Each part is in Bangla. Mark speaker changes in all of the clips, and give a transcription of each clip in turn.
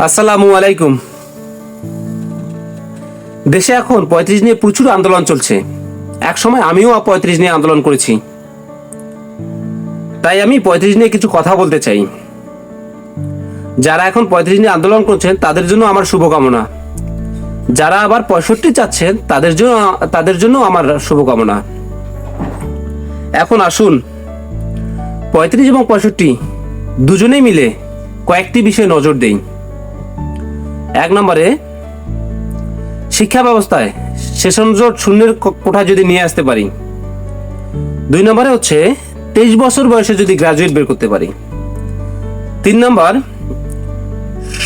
Speaker 1: আসসালামু আলাইকুম। দেশে এখন ৩৫ নিয়ে প্রচুর আন্দোলন চলছে। এক সময় আমিও ৩৫ নিয়ে আন্দোলন করেছি, তাই আমি ৩৫ নিয়ে কিছু কথা বলতে চাই। যারা এখন ৩৫ নিয়ে আন্দোলন করছেন তাদের জন্য আমার শুভকামনা। যারা আবার ৬৫ চাচ্ছেন তাদের জন্য আমার শুভকামনা। এখন আসুন ৩৫ এবং ৬৫ দুজনেই মিলে কয়েকটি বিষয়ে নজর দেই। ১ নম্বরে, শিক্ষা ব্যবস্থায় সেশন জট শূন্যের কোঠা যদি নিয়ে আসতে পারি। ২ নম্বরে হচ্ছে ২৩ বছর বয়সে যদি গ্রাজুয়েট বের করতে পারি। ৩ নম্বর,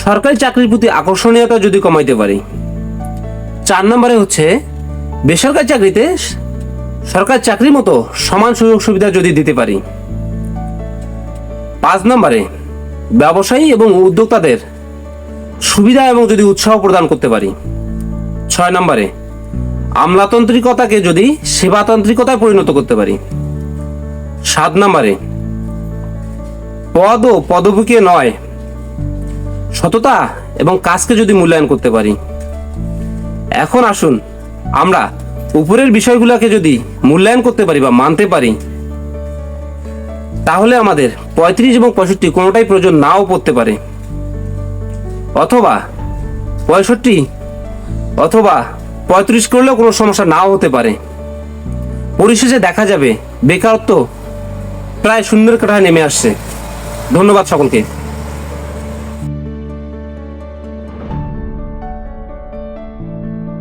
Speaker 1: সরকারি চাকরির প্রতি আকর্ষণীয়তা যদি কমাইতে পারি। ৪ নম্বরে হচ্ছে বেসরকারি চাকরিতে সরকারি চাকরির মতো সমান সুযোগ সুবিধা যদি দিতে পারি। ৫ নম্বরে, ব্যবসায়ী এবং উদ্যোক্তাদের সুবিধা এবং যদি উৎসাহ প্রদান করতে পারি। ৬ নম্বরে, আমলাতান্ত্রিকতাকে যদি সেবাতান্ত্রিকতায় পরিণত করতে পারি। ৭ নম্বরে, পদ ও পদবীকে নয়, সততা এবং কাজকে যদি মূল্যায়ন করতে পারি। এখন আসুন আমরা উপরের বিষয়গুলোকে যদি মূল্যায়ন করতে পারি বা মানতে পারি, তাহলে আমাদের ৩৫ এবং ৬৫ কোনোটাই প্রয়োজন নাও পড়তে পারে, অথবা ৬৫ অথবা ৩৫ করলেও কোনো সমস্যা নাও হতে পারে। পরিশেষে দেখা যাবে বেকারত্ব প্রায় শূন্যের কোঠায় নেমে আসছে। ধন্যবাদ সকলকে।